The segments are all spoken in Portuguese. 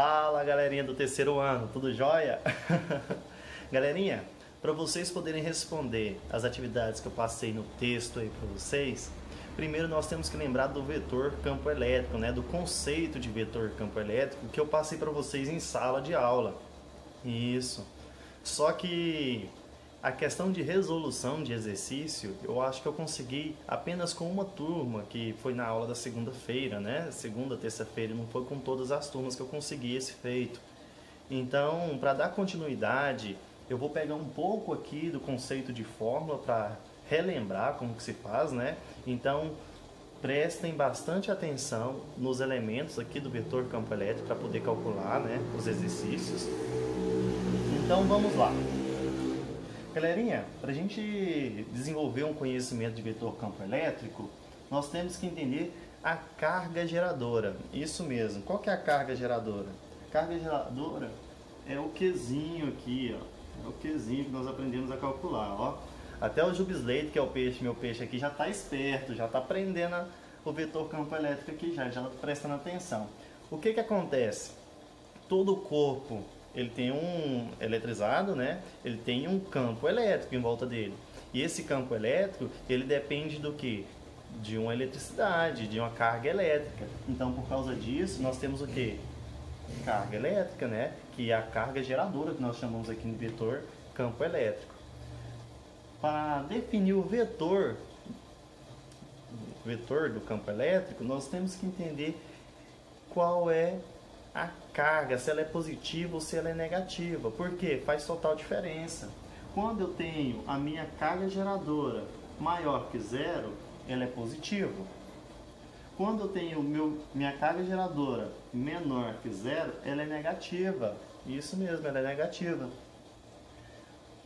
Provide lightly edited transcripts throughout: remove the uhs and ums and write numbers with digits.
Fala, galerinha do terceiro ano, tudo jóia? Galerinha, para vocês poderem responder as atividades que eu passei no texto aí para vocês, primeiro nós temos que lembrar do vetor campo elétrico, né? Do conceito de vetor campo elétrico que eu passei para vocês em sala de aula. Isso. Só que a questão de resolução de exercício, eu acho que eu consegui apenas com uma turma, que foi na aula da segunda-feira, né? Segunda, terça-feira, não foi com todas as turmas que eu consegui esse feito. Então, para dar continuidade, eu vou pegar um pouco aqui do conceito de fórmula para relembrar como que se faz, né? Então, prestem bastante atenção nos elementos aqui do vetor campo elétrico para poder calcular, né, os exercícios. Então, vamos lá. Galerinha, para a gente desenvolver um conhecimento de vetor campo elétrico, nós temos que entender a carga geradora. Isso mesmo. Qual que é a carga geradora? A carga geradora é o Qzinho aqui, ó. É o Qzinho que nós aprendemos a calcular, ó. Até o Jubslate, que é o peixe, meu peixe aqui, já está esperto, já está aprendendo o vetor campo elétrico aqui, já está prestando atenção. O que que acontece? Todo o corpo ele tem um eletrizado, né? Ele tem um campo elétrico em volta dele. E esse campo elétrico, ele depende do quê? De uma eletricidade, de uma carga elétrica. Então, por causa disso, nós temos o quê? Carga elétrica, né? Que é a carga geradora, que nós chamamos aqui no vetor campo elétrico. Para definir o vetor do campo elétrico, nós temos que entender qual é a carga, se ela é positiva ou se ela é negativa. Por quê? Faz total diferença. Quando eu tenho a minha carga geradora maior que zero, ela é positiva. Quando eu tenho minha carga geradora menor que zero, ela é negativa. Isso mesmo, ela é negativa.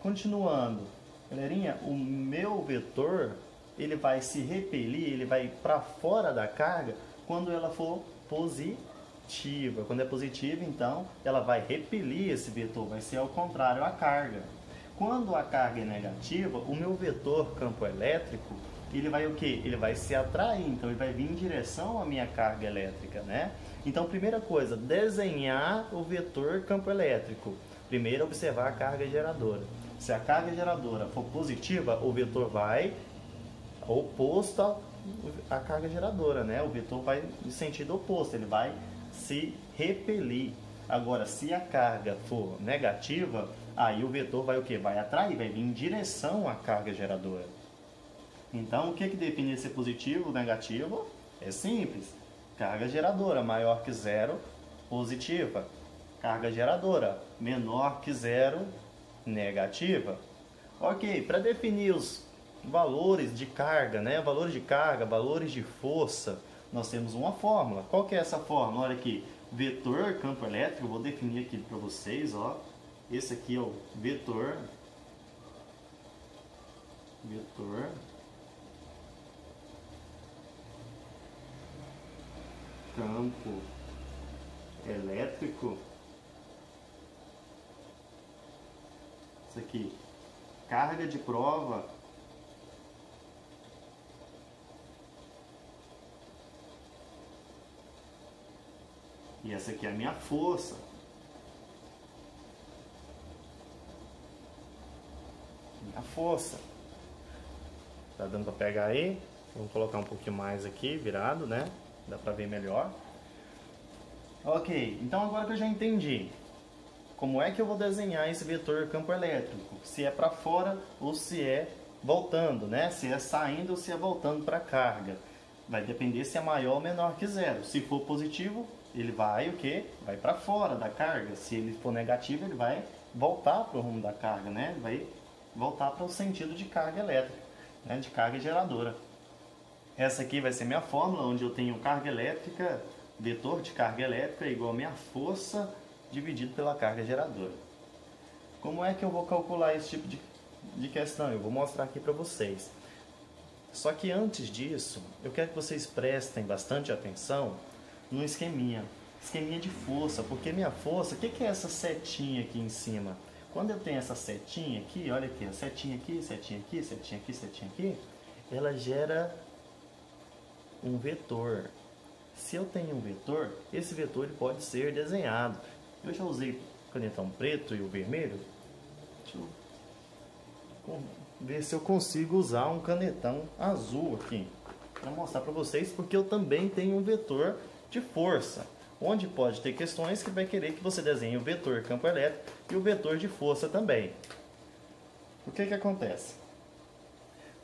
Continuando, galerinha, o meu vetor ele vai se repelir, ele vai para fora da carga quando ela for positiva. Quando é positiva, então, ela vai repelir esse vetor, vai ser ao contrário a carga. Quando a carga é negativa, o meu vetor campo elétrico, ele vai o quê? Ele vai se atrair, então ele vai vir em direção à minha carga elétrica, né? Então, primeira coisa, desenhar o vetor campo elétrico. Primeiro, observar a carga geradora. Se a carga geradora for positiva, o vetor vai oposto à carga geradora, né? O vetor vai em sentido oposto, ele vai se repelir. Agora, se a carga for negativa, aí o vetor vai o quê? Vai atrair, vai vir em direção à carga geradora. Então, o que define ser positivo ou negativo? É simples. Carga geradora maior que zero, positiva. Carga geradora menor que zero, negativa. Ok, para definir os valores de carga, né? Valores de carga, valores de força, nós temos uma fórmula. Qual que é essa fórmula? Olha aqui, vetor campo elétrico, vou definir aqui para vocês, ó. Esse aqui é o vetor campo elétrico. Isso aqui, carga de prova e essa aqui é a minha força. Minha força. Tá dando para pegar aí? Vamos colocar um pouquinho mais aqui, virado, né? Dá para ver melhor. Ok, então agora que eu já entendi como é que eu vou desenhar esse vetor campo elétrico, se é para fora ou se é voltando, né? Se é saindo ou se é voltando para a carga. Vai depender se é maior ou menor que zero. Se for positivo, ele vai o quê? Vai para fora da carga. Se ele for negativo, ele vai voltar para o rumo da carga, né? Ele vai voltar para o sentido de carga elétrica, né? De carga geradora. Essa aqui vai ser minha fórmula, onde eu tenho carga elétrica, vetor de carga elétrica é igual a minha força dividido pela carga geradora. Como é que eu vou calcular esse tipo de questão? Eu vou mostrar aqui para vocês. Só que antes disso, eu quero que vocês prestem bastante atenção no esqueminha de força, porque minha força, o que é essa setinha aqui em cima? Quando eu tenho essa setinha aqui, olha aqui, a setinha aqui, setinha aqui, setinha aqui, setinha aqui, ela gera um vetor. Se eu tenho um vetor, esse vetor ele pode ser desenhado. Eu já usei o canetão preto e o vermelho. Deixa eu ver se eu consigo usar um canetão azul aqui para mostrar para vocês, porque eu também tenho um vetor de força, onde pode ter questões que vai querer que você desenhe o vetor campo elétrico e o vetor de força também. O que que acontece?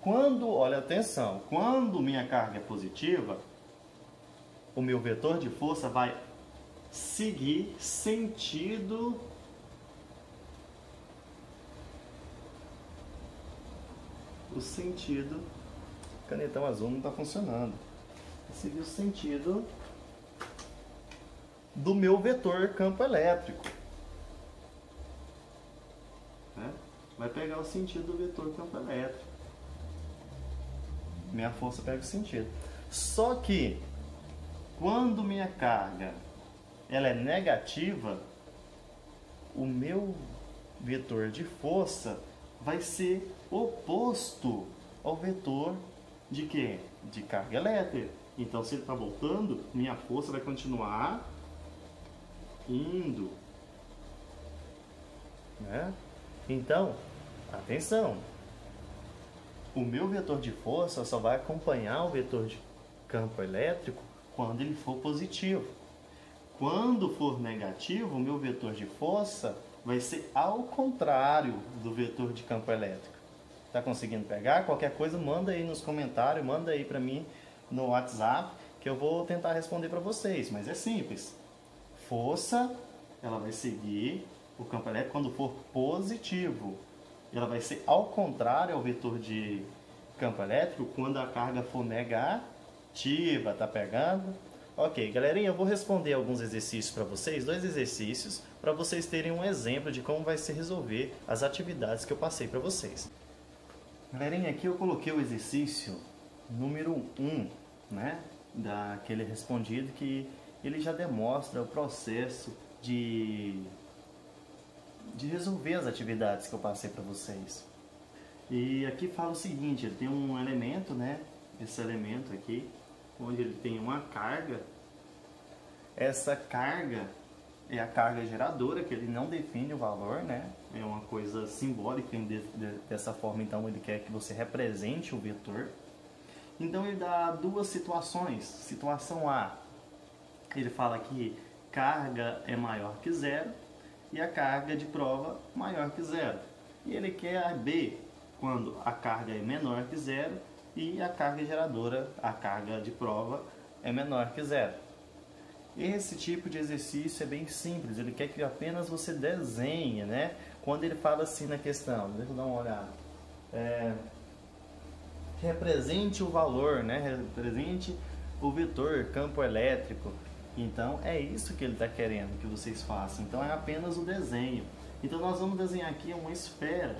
Quando, olha atenção, quando minha carga é positiva, o meu vetor de força vai seguir sentido canetão azul não está funcionando. Seguir o sentido do meu vetor campo elétrico. Vai pegar o sentido do vetor campo elétrico. Minha força pega o sentido. Só que quando minha carga ela é negativa, o meu vetor de força vai ser oposto ao vetor de quê? De carga elétrica. Então, se ele está voltando, minha força vai continuar indo. Né? Então, atenção. O meu vetor de força só vai acompanhar o vetor de campo elétrico quando ele for positivo. Quando for negativo, o meu vetor de força vai ser ao contrário do vetor de campo elétrico. Tá conseguindo pegar? Qualquer coisa, manda aí nos comentários, manda aí para mim no WhatsApp, que eu vou tentar responder para vocês. Mas é simples. Força, ela vai seguir o campo elétrico quando for positivo. Ela vai ser ao contrário ao vetor de campo elétrico quando a carga for negativa. Tá pegando? Ok, galerinha, eu vou responder alguns exercícios para vocês, 2 exercícios, para vocês terem um exemplo de como vai se resolver as atividades que eu passei para vocês. Galerinha, aqui eu coloquei o exercício número 1, né, daquele respondido, que ele já demonstra o processo de resolver as atividades que eu passei para vocês. E aqui fala o seguinte, ele tem um elemento, né, esse elemento aqui, onde ele tem uma carga. Essa carga é a carga geradora, que ele não define o valor, né? É uma coisa simbólica dessa forma, então ele quer que você represente o vetor. Então ele dá 2 situações. Situação A, ele fala que carga é maior que 0 e a carga de prova maior que 0. E ele quer a B, quando a carga é menor que 0 e a carga geradora, a carga de prova, é menor que 0. Esse tipo de exercício é bem simples, ele quer que apenas você desenhe, né? Quando ele fala assim na questão, deixa eu dar uma olhada, represente o valor, né? Represente o vetor campo elétrico. Então é isso que ele está querendo que vocês façam, então é apenas o desenho. Então nós vamos desenhar aqui uma esfera.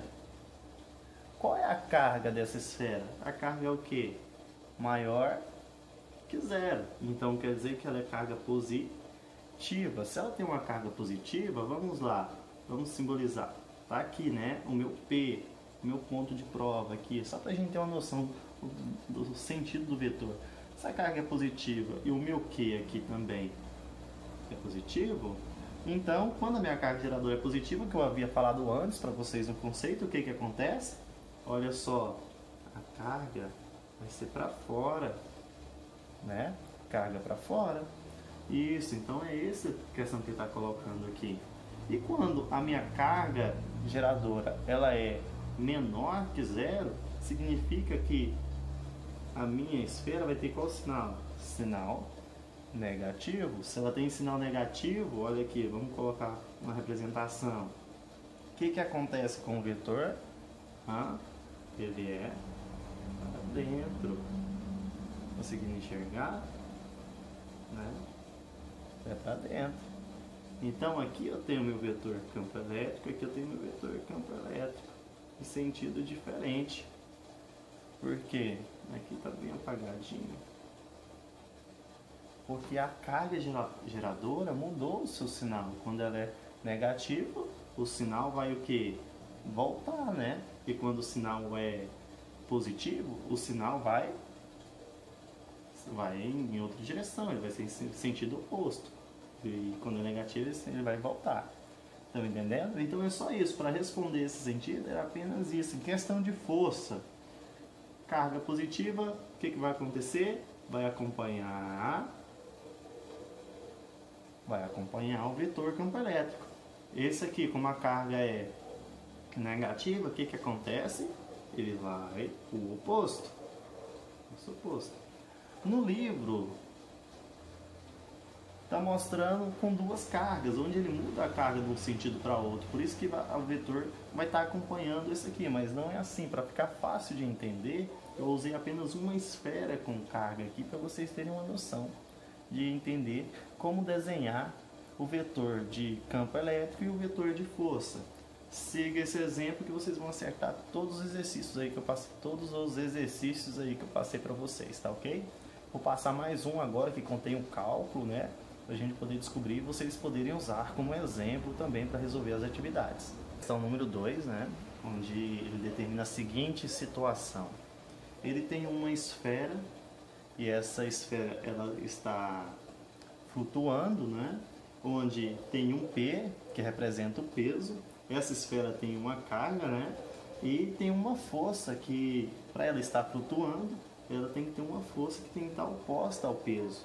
Qual é a carga dessa esfera? A carga é o que? Maior que 0. Então quer dizer que ela é carga positiva. Se ela tem uma carga positiva, vamos lá, vamos simbolizar. Tá aqui, né? O meu P, o meu ponto de prova aqui, só para a gente ter uma noção do sentido do vetor. Se a carga é positiva e o meu Q aqui também é positivo, então quando a minha carga geradora é positiva, que eu havia falado antes para vocês no conceito, o que que acontece? Olha só, a carga vai ser para fora, né? Carga para fora. Isso, então é essa questão que ele está colocando aqui. E quando a minha carga geradora ela é menor que 0, significa que a minha esfera vai ter qual sinal? Sinal negativo. Se ela tem sinal negativo, olha aqui, vamos colocar uma representação. O que que acontece com o vetor? Ele é para dentro. Conseguindo enxergar? Né? É para dentro. Então aqui eu tenho meu vetor campo elétrico, aqui eu tenho meu vetor campo elétrico. Em sentido diferente. Por quê? Aqui está bem apagadinho. Porque a carga geradora mudou o seu sinal. Quando ela é negativa, o sinal vai o quê? Voltar, né? E quando o sinal é positivo, o sinal vai vai em outra direção, ele vai ser em sentido oposto. E quando é negativo, ele vai voltar. Estão entendendo? Então é só isso. Para responder esse sentido, é apenas isso. Em questão de força, carga positiva, o que vai acontecer? Vai acompanhar o vetor campo elétrico. Esse aqui, como a carga é negativa, o que acontece? Ele vai o oposto. No livro, está mostrando com duas cargas, onde ele muda a carga de um sentido para outro. Por isso que o vetor vai estar acompanhando esse aqui, mas não é assim. Para ficar fácil de entender, eu usei apenas uma esfera com carga aqui para vocês terem uma noção de entender como desenhar o vetor de campo elétrico e o vetor de força. Siga esse exemplo que vocês vão acertar todos os exercícios aí que eu passei para vocês, tá ok? Vou passar mais um agora que contém um cálculo, né? Para a gente poder descobrir e vocês poderem usar como exemplo também para resolver as atividades. Questão número 2, né? Onde ele determina a seguinte situação. Ele tem uma esfera e essa esfera ela está flutuando, né? Onde tem um P, que representa o peso. Essa esfera tem uma carga, né? E tem uma força que, para ela estar flutuando, ela tem que ter uma força que tem que estar oposta ao peso.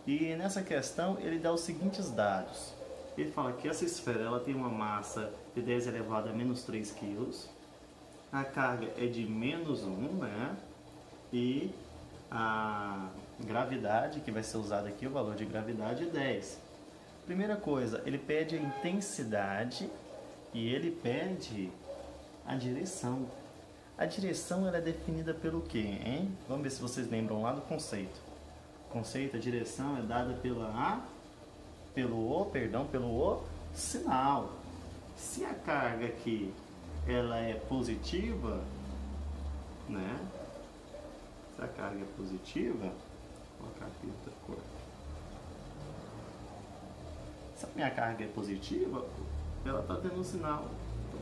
E nessa questão ele dá os seguintes dados. Ele fala que essa esfera ela tem uma massa de 10 elevado a menos 3 kg. A carga é de menos 1, né? E a gravidade, que vai ser usada aqui, o valor de gravidade é 10. Primeira coisa, ele pede a intensidade e ele pede a direção. A direção ela é definida pelo quê, hein? Vamos ver se vocês lembram lá do conceito. O conceito, a direção é dada pelo sinal. Se a carga aqui ela é positiva, né? Se a carga é positiva, vou colocar aqui outra cor. Se a minha carga é positiva, ela está tendo um sinal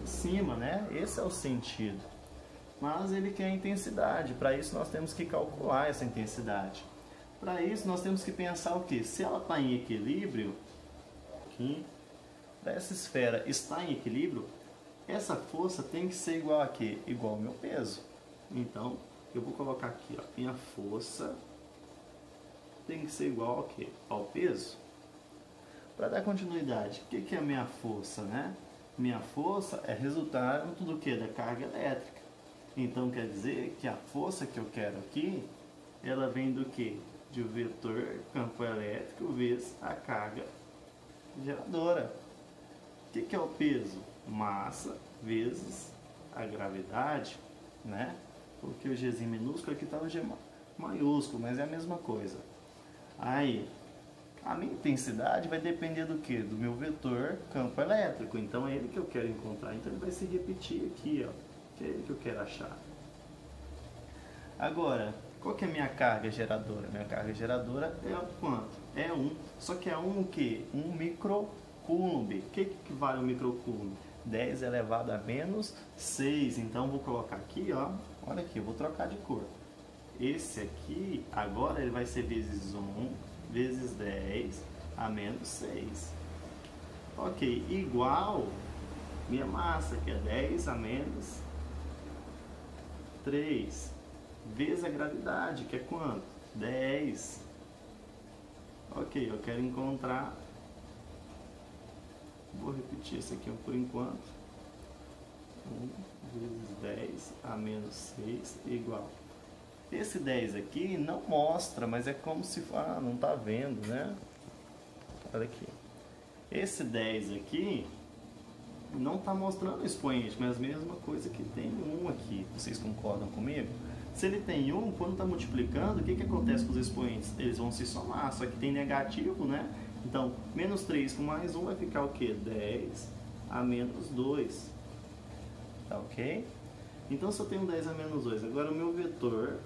em cima, né? Esse é o sentido. Mas ele quer a intensidade. Para isso nós temos que calcular essa intensidade. Para isso nós temos que pensar o que? Se ela está em equilíbrio, aqui, essa esfera está em equilíbrio, essa força tem que ser igual a quê? Igual ao meu peso. Então, eu vou colocar aqui, ó, minha força tem que ser igual ao quê? Ao peso. Para dar continuidade, o que é a minha força, né? Minha força é resultado do que? Da carga elétrica. Então quer dizer que a força que eu quero aqui, ela vem do que? De vetor campo elétrico vezes a carga geradora. O que é o peso? Massa vezes a gravidade, né? Porque o Gzinho minúsculo aqui está o G maiúsculo, mas é a mesma coisa. Aí, a minha intensidade vai depender do que? Do meu vetor campo elétrico. Então é ele que eu quero encontrar. Então ele vai se repetir aqui, ó. Que é ele que eu quero achar. Agora, qual que é a minha carga geradora? Minha carga geradora é quanto? É 1. Só que é 1 o quê? 1 microcoulomb. O que vale um microcoulomb? 10 elevado a menos 6. Então vou colocar aqui, ó. Olha aqui, eu vou trocar de cor. Esse aqui, agora ele vai ser vezes 1 vezes 10 a menos 6. Ok, igual minha massa, que é 10 a menos 3, vezes a gravidade, que é quanto? 10. Ok, eu quero encontrar, vou repetir isso aqui por enquanto. 1 vezes 10 a menos 6 igual. Esse 10 aqui não mostra, mas é como se... Ah, não tá vendo, né? Olha aqui. Esse 10 aqui não está mostrando o expoente, mas a mesma coisa que tem 1 aqui. Vocês concordam comigo? Se ele tem 1, quando está multiplicando, o que acontece com os expoentes? Eles vão se somar, só que tem negativo, né? Então, menos 3 com mais 1 vai ficar o quê? 10 a menos 2. Tá ok? Então, se eu tenho 10 a menos 2, agora o meu vetor...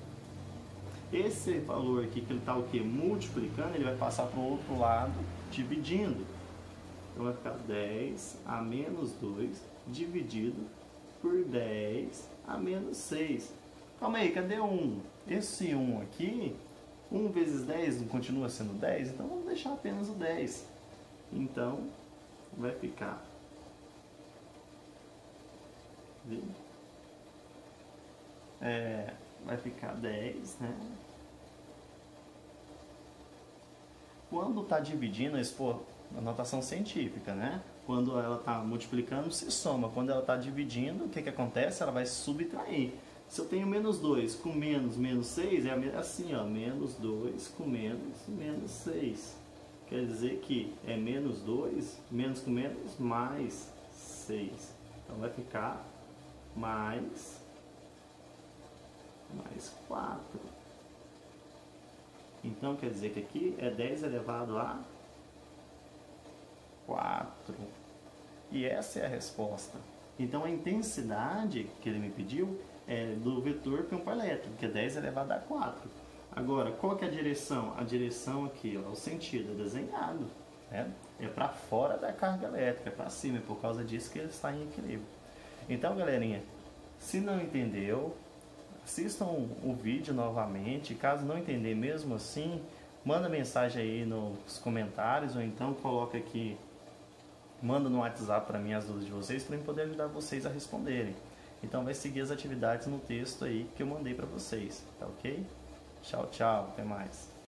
Esse valor aqui que ele está o quê? Multiplicando, ele vai passar para o outro lado, dividindo. Então vai ficar 10 a menos 2 dividido por 10 a menos 6. Calma aí, cadê o 1? Esse 1 aqui 1 vezes 10 não continua sendo 10? Então vamos deixar apenas o 10. Então vai ficar... vai ficar 10, né? Quando está dividindo, a notação científica, né? Quando ela está multiplicando, se soma. Quando ela está dividindo, o que acontece? Ela vai subtrair. Se eu tenho menos 2 com menos 6, é assim, ó, menos 2 com menos 6. Quer dizer que é menos 2, menos com menos, mais 6. Então vai ficar mais 4. Então quer dizer que aqui é 10 elevado a 4. E essa é a resposta. Então a intensidade que ele me pediu é do vetor campo elétrico, que é 10 elevado a 4. Agora, qual que é a direção? A direção aqui, ó, o sentido é desenhado. Né? É para fora da carga elétrica, é para cima, é por causa disso que ele está em equilíbrio. Então, galerinha, se não entendeu, assistam o vídeo novamente. Caso não entender mesmo assim, manda mensagem aí nos comentários, ou então coloca aqui, manda no WhatsApp para mim as dúvidas de vocês, para eu poder ajudar vocês a responderem. Então vai seguir as atividades no texto aí que eu mandei para vocês, tá ok? Tchau, tchau, até mais.